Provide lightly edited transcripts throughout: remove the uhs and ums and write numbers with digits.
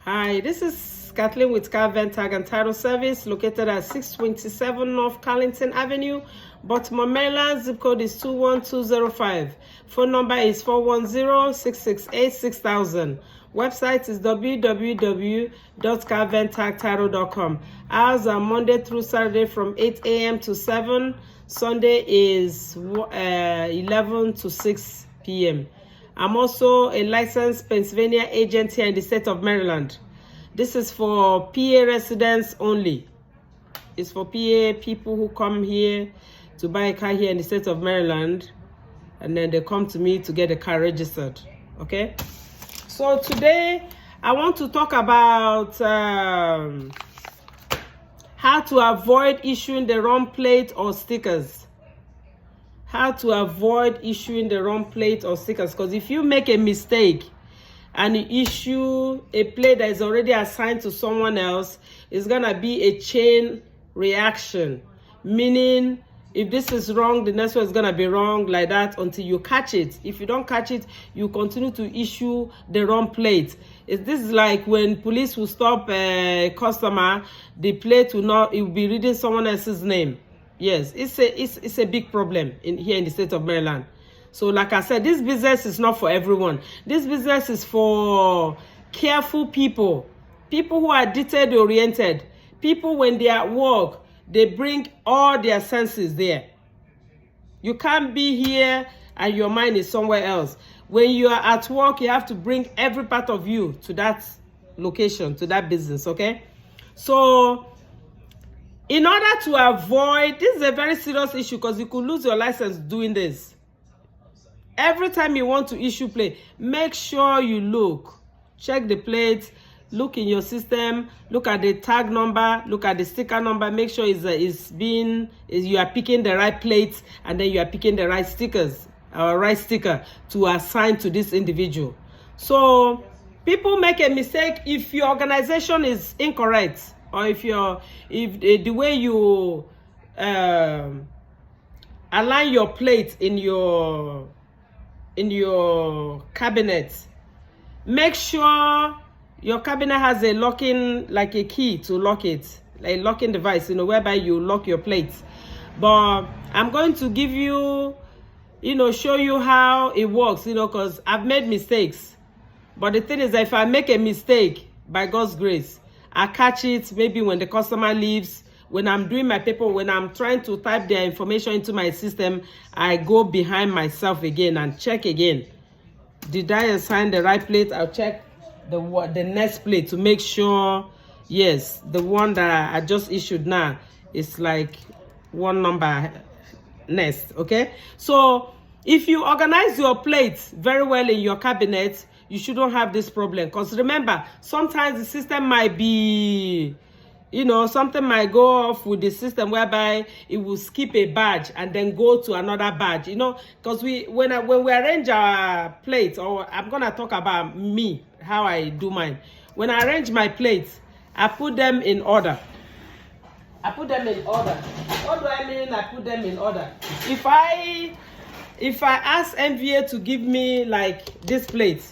Hi, this is Kathleen with Kal-Ven Tag and Title Service, located at 627 North Carlington Avenue, Baltimore, Maryland. Zip code is 21205. Phone number is 410-668-6000. Website is www.kalventagtitle.com. Hours are Monday through Saturday from 8 a.m. to 7. Sunday is 11 to 6 p.m. I'm also a licensed Pennsylvania agent here in the state of Maryland. This is for PA residents only. It's for PA people who come here to buy a car here in the state of Maryland, and then they come to me to get a car registered. Okay? So today I want to talk about how to avoid issuing the wrong plate or stickers. How to avoid issuing the wrong plate or stickers, because if you make a mistake and you issue a plate that is already assigned to someone else, it's gonna be a chain reaction, meaning if this is wrong, the next one is gonna be wrong, like that, until you catch it. If you don't catch it, you continue to issue the wrong plate. This is like when police will stop a customer, the plate will not, it will be reading someone else's name. Yes, it's a big problem here in the state of Maryland. So like I said, this business is not for everyone. This business is for careful people, people who are detail oriented, people when they are at work, they bring all their senses there. You can't be here and your mind is somewhere else. When you are at work, you have to bring every part of you to that location, to that business, okay? So in order to avoid, this is a very serious issue because you could lose your license doing this. Every time you want to issue plate, make sure you look, check the plate, look in your system, look at the tag number, look at the sticker number, make sure you are picking the right plates, and then you are picking the right stickers or right sticker to assign to this individual. So people make a mistake if your organization is incorrect, or if the way you align your plate in your cabinet, make sure your cabinet has a locking, like a key to lock it, a locking device, whereby you lock your plates. But I'm going to give you, show you how it works, because I've made mistakes. But the thing is that if I make a mistake, by God's grace, I catch it maybe when the customer leaves, when I'm doing my paper, when I'm trying to type their information into my system, I go behind myself again and check again. Did I assign the right plate? I'll check the next plate to make sure, yes, the one that I just issued now is like one number next, okay? So if you organize your plates very well in your cabinet, you shouldn't have this problem. Because remember, sometimes the system might be, something might go off with the system whereby it will skip a badge and then go to another badge, because when we arrange our plates, or I'm gonna talk about me, how I do mine. When I arrange my plates, I put them in order. What do I mean I put them in order? If I ask MVA to give me like this plate,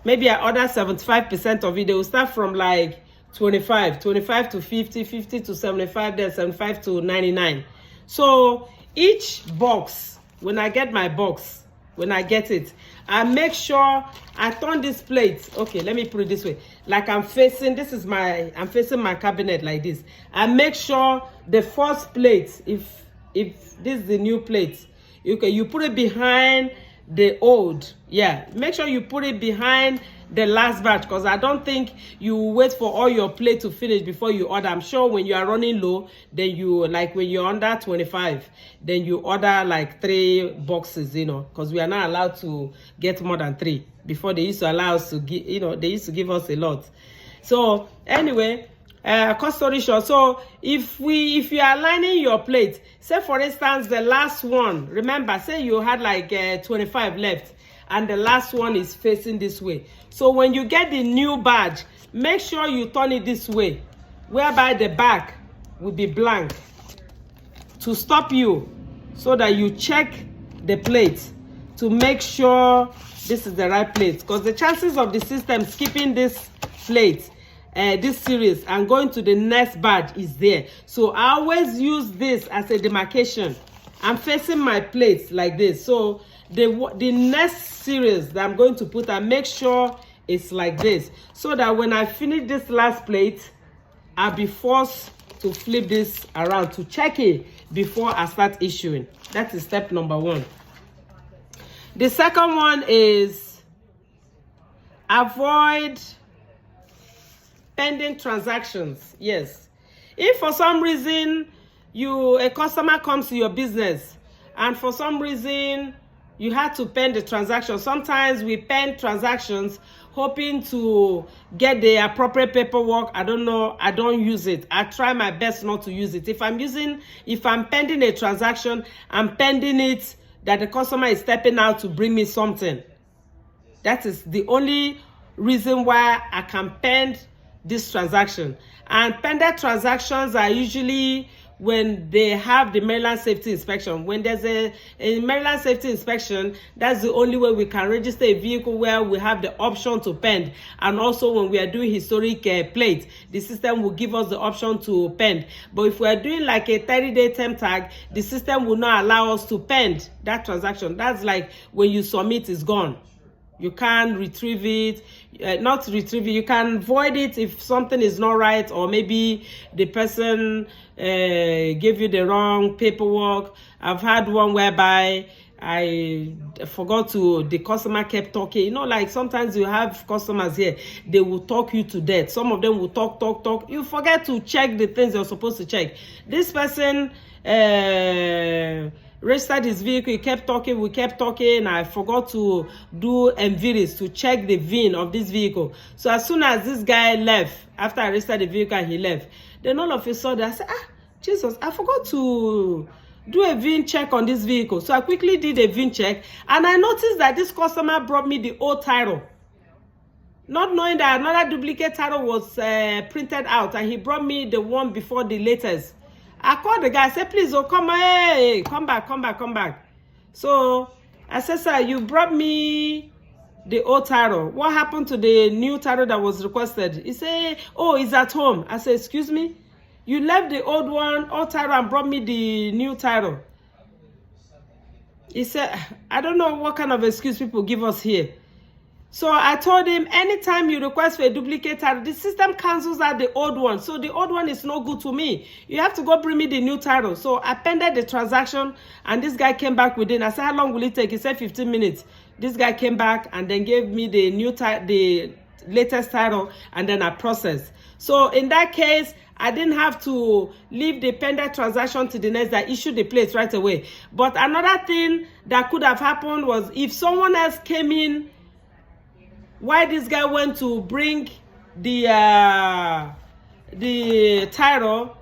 maybe I order 75% of it, they will start from like 25 to 50, 50 to 75, then 75 to 99. So each box, when I get my box, when I get it, I make sure I turn this plate. Okay, let me put it this way. Like I'm facing my cabinet like this. I make sure the first plate, if this is the new plate, okay, you put it behind the old. Yeah, make sure you put it behind the last batch, because I don't think you wait for all your plate to finish before you order. I'm sure when you are running low, then you, like when you're under 25, then you order like 3 boxes, because we are not allowed to get more than 3. Before they used to allow us to give, they used to give us a lot. So anyway, cut story short, so if you are aligning your plate, say for instance the last one, remember, say you had like 25 left and the last one is facing this way. So when you get the new badge, make sure you turn it this way, whereby the back will be blank, to stop you, so that you check the plate to make sure this is the right plate, because the chances of the system skipping this plate, this series, and going to the next badge is there. So I always use this as a demarcation. I'm facing my plates like this. So the next series that I'm going to put, I make sure it's like this, so that when I finish this last plate, I'll be forced to flip this around to check it before I start issuing. That is step number 1. The second one is avoid pending transactions. Yes, if for some reason a customer comes to your business and for some reason you had to pen the transaction. Sometimes we pen transactions hoping to get the appropriate paperwork. I don't know. I don't use it. I try my best not to use it. If I'm pending a transaction, I'm pending it that the customer is stepping out to bring me something. That is the only reason why I can pen this transaction. And pending transactions are usually when they have the Maryland safety inspection. When there's a Maryland safety inspection, that's the only way we can register a vehicle, where we have the option to pend. And also when we are doing historic plate, the system will give us the option to pend. But if we are doing like a 30-day temp tag, the system will not allow us to pend that transaction. That's like when you submit, it's gone. You can't retrieve it, not retrieve it. You can void it if something is not right, or maybe the person gave you the wrong paperwork. I've had one whereby I forgot the customer kept talking. You know, like sometimes you have customers here, they will talk you to death. Some of them will talk. You forget to check the things you're supposed to check. This person registered his vehicle, he kept talking, we kept talking. I forgot to do MVRs to check the VIN of this vehicle. So as soon as this guy left, after I registered the vehicle and he left, then all of a sudden I said, Jesus, I forgot to do a VIN check on this vehicle. So I quickly did a VIN check, and I noticed that this customer brought me the old title, not knowing that another duplicate title was printed out, and he brought me the one before the latest. I called the guy, I said, please, come back. So I said, sir, you brought me the old title. What happened to the new title that was requested? He said, oh, it's at home. I said, excuse me? You left the old title and brought me the new title. He said, I don't know what kind of excuse people give us here. So I told him, anytime you request for a duplicate title, the system cancels out the old one. So the old one is no good to me. You have to go bring me the new title. So I pended the transaction, and this guy came back within. I said, how long will it take? He said 15 minutes. This guy came back and then gave me the the latest title, and then I processed. So in that case, I didn't have to leave the pending transaction to the next day. I issued the plate right away. But another thing that could have happened was if someone else came in why this guy went to bring the title,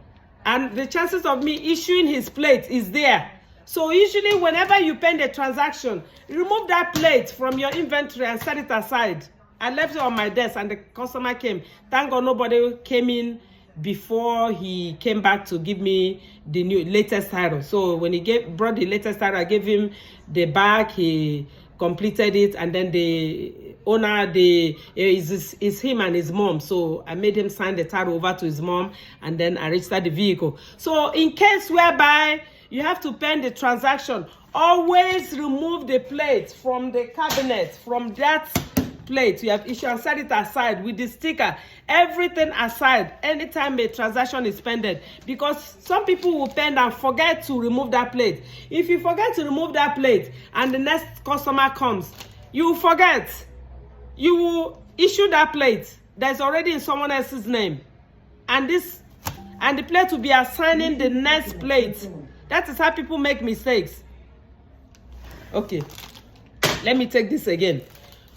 and the chances of me issuing his plate is there. So usually whenever you pen the transaction, remove that plate from your inventory and set it aside. I left it on my desk and the customer came. Thank God nobody came in before he came back to give me the latest title. So when he brought the latest title, I gave him the bag, he completed it, and then the owner, is him and his mom. So I made him sign the title over to his mom, and then I registered the vehicle. So in case whereby you have to pen the transaction, always remove the plate from the cabinet, from that plate you have issued, and set it aside with the sticker, everything aside anytime a transaction is pended, because some people will pen and forget to remove that plate. If you forget to remove that plate and the next customer comes, you will forget, you will issue that plate that's already in someone else's name, and the plate will be assigning the next plate. That is how people make mistakes. Okay, let me take this again.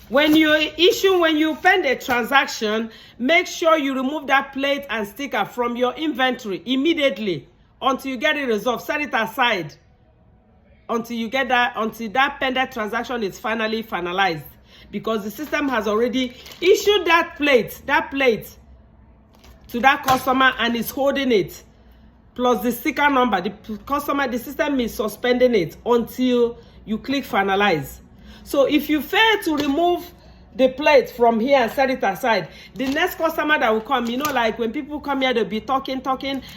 When you pen the transaction, make sure you remove that plate and sticker from your inventory immediately until you get it resolved. Set it aside until that pending transaction is finally finalized, because the system has already issued that plate to that customer and is holding it, plus the sticker number. The system is suspending it until you click finalize. So if you fail to remove the plate from here and set it aside. The next customer that will come, you know, like when people come here, they'll be talking,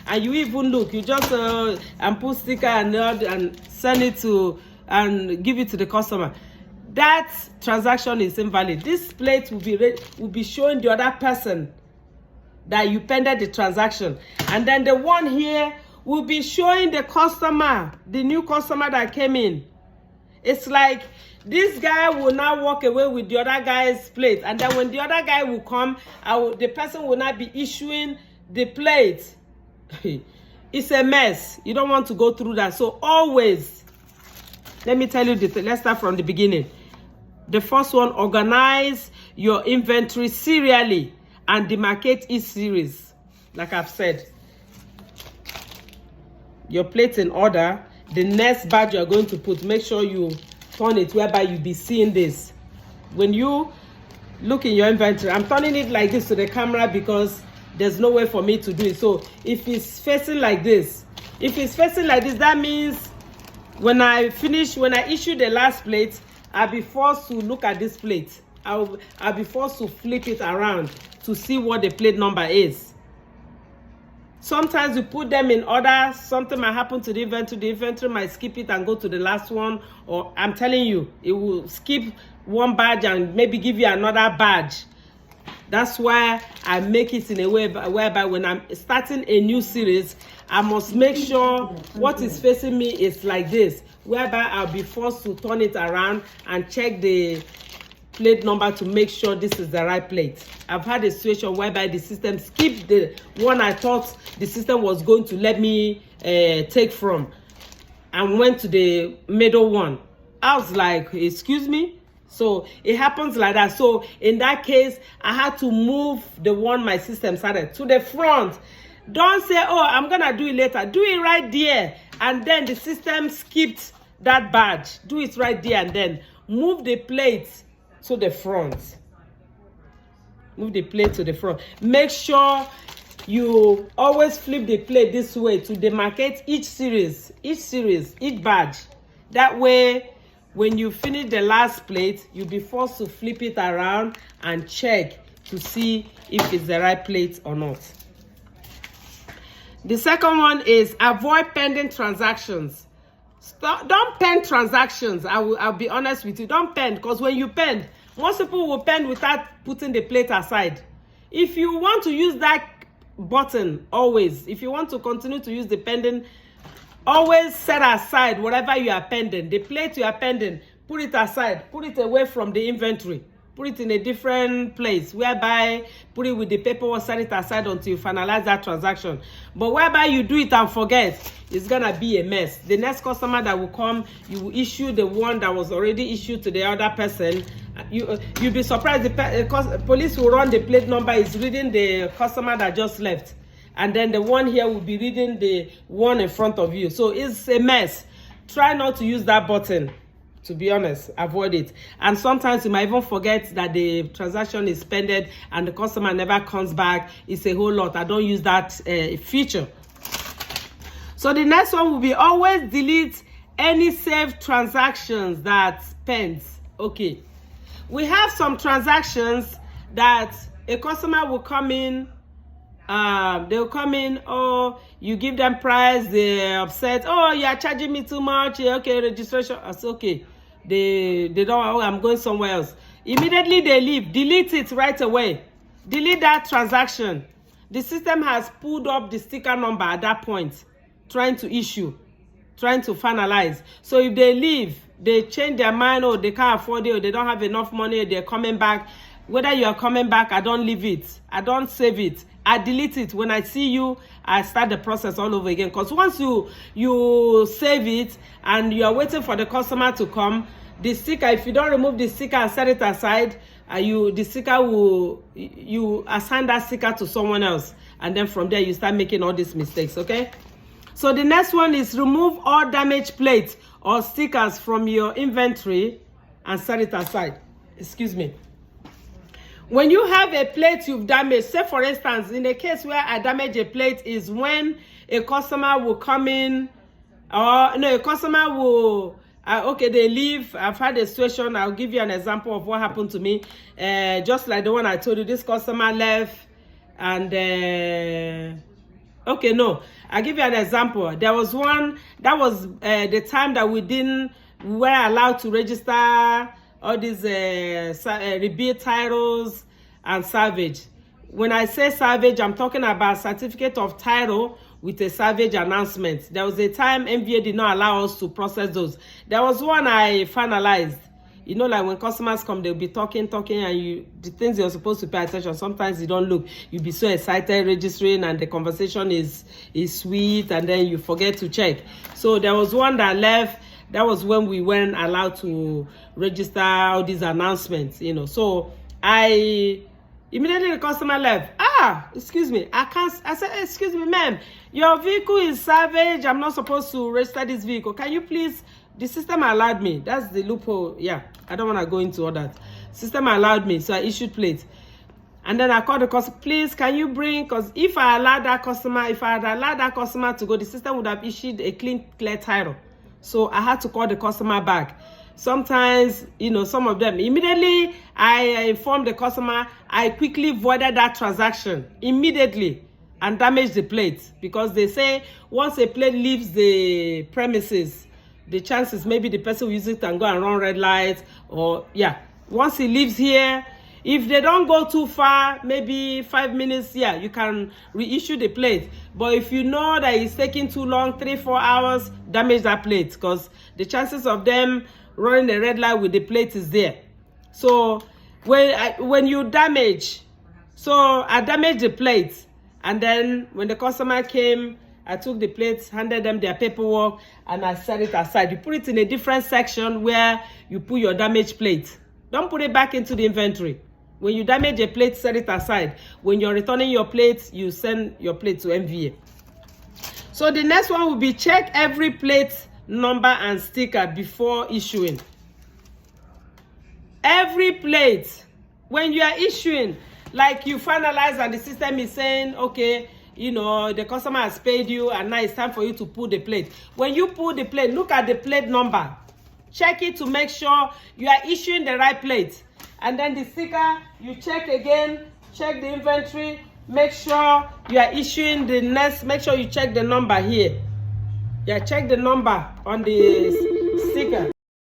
and you even look, you just and put sticker and send it to and give it to the customer. That transaction is invalid. This plate will be showing the other person that you pended the transaction, and then the one here will be showing the customer, the new customer that came in. It's like this guy will now walk away with the other guy's plate, and then when the other guy will come, the person will not be issuing the plate. It's a mess. You don't want to go through that. So always, let me tell you this. Let's start from the beginning. The first one, organize your inventory serially and demarcate each series. Like I've said, your plate's in order. The next badge you're going to put, make sure you turn it whereby you'll be seeing this. When you look in your inventory, I'm turning it like this to the camera because there's no way for me to do it. So if it's facing like this, that means when I issue the last plate, I'll be forced to look at this plate. I'll be forced to flip it around to see what the plate number is. Sometimes you put them in order, something might happen to the inventory might skip it and go to the last one, or I'm telling you, it will skip one badge and maybe give you another badge. That's why I make it in a way whereby when I'm starting a new series, I must make sure what is facing me is like this, whereby I'll be forced to turn it around and check the plate number to make sure this is the right plate. I've had a situation whereby the system skipped the one I thought the system was going to let me take from and went to the middle one. I was like, excuse me? So it happens like that. So in that case, I had to move the one my system started to the front. Don't say, oh, I'm gonna do it later. Do it right there. And then the system skipped that badge. Do it right there and then move the plate to the front. Move the plate to the front. Make sure you always flip the plate this way to demarcate each badge. That way, when you finish the last plate, you'll be forced to flip it around and check to see if it's the right plate or not. The second one is avoid pending transactions. Don't pen transactions. I'll be honest with you. Don't pen, because when you pen, most people will pen without putting the plate aside. If you want to use that button, always, if you want to continue to use the pending, always set aside whatever you are pending. The plate you are pending, put it aside. Put it away from the inventory. Put it in a different place, whereby put it with the paperwork, set it aside until you finalize that transaction. But whereby you do it and forget, it's gonna be a mess. The next customer that will come, you will issue the one that was already issued to the other person. You'll be surprised. The police will run the plate number, is reading the customer that just left, and then the one here will be reading the one in front of you. So it's a mess. Try not to use that button. To be honest, avoid it. And sometimes you might even forget that the transaction is pended and the customer never comes back. It's a whole lot. I don't use that feature. So the next one will be always delete any saved transactions that pens. Okay. We have some transactions that a customer will come in, they'll come in, oh, you give them price, they're upset, oh, you are charging me too much, okay, registration, it's okay. They don't, oh, I'm going somewhere else. Immediately they leave, delete it right away. Delete that transaction. The system has pulled up the sticker number at that point, trying to issue, trying to finalize. So if they leave, they change their mind, or they can't afford it, or they don't have enough money, they're coming back. Whether you are coming back, I don't leave it. I don't save it. I delete it. When I see you, I start the process all over again. Because once you save it and you are waiting for the customer to come, the sticker, if you don't remove the sticker and set it aside, the sticker will, you assign that sticker to someone else. And then from there, you start making all these mistakes, okay? So the next one is remove all damaged plates or stickers from your inventory and set it aside. Excuse me. When you have a plate you've damaged, say for instance, in a case where I damage a plate is when a customer will come in, or no, a customer will Okay, they leave. I've had a situation. I'll give you an example of what happened to me. Just like the one I told you, this customer left, and okay, no, I'll give you an example. There was one that was the time that we were allowed to register all these rebuild titles and salvage. When I say salvage, I'm talking about certificate of title with a salvage announcement. There was a time MVA did not allow us to process those. There was one I finalized. You know, like when customers come, they'll be talking, and the things you're supposed to pay attention, sometimes you don't look. You'll be so excited registering, and the conversation is sweet, and then you forget to check. So there was one that left. That was when we weren't allowed to register all these announcements, you know. So immediately the customer left. Excuse me. I said, excuse me, ma'am, your vehicle is salvage. I'm not supposed to register this vehicle. Can you please? The system allowed me. That's the loophole. Yeah, I don't want to go into all that. System allowed me, so I issued plates. And then I called the customer, please, can you bring, because if I had allowed that customer to go, the system would have issued a clear title. So I had to call the customer back. Sometimes, you know, some of them, immediately I informed the customer, I quickly voided that transaction immediately and damaged the plate, because they say once a plate leaves the premises, the chances maybe the person will use it and go and run red lights, or once he leaves here, if they don't go too far, maybe 5 minutes, you can reissue the plate. But if you know that it's taking too long, 3-4 hours, damage that plate, because the chances of them running the red light with the plate is there. So when you damage, so I damaged the plate, and then when the customer came, I took the plates, handed them their paperwork, and I set it aside. You put it in a different section where you put your damaged plate. Don't put it back into the inventory. When you damage a plate, set it aside. When you're returning your plate, you send your plate to MVA. So the next one will be check every plate number and sticker before issuing. Every plate, when you are issuing, like you finalize and the system is saying, okay, you know, the customer has paid you and now it's time for you to pull the plate. When you pull the plate, look at the plate number. Check it to make sure you are issuing the right plate. And then the sticker, you check again, check the inventory, make sure you are issuing the next, make sure you check the number here. Check the number on the sticker.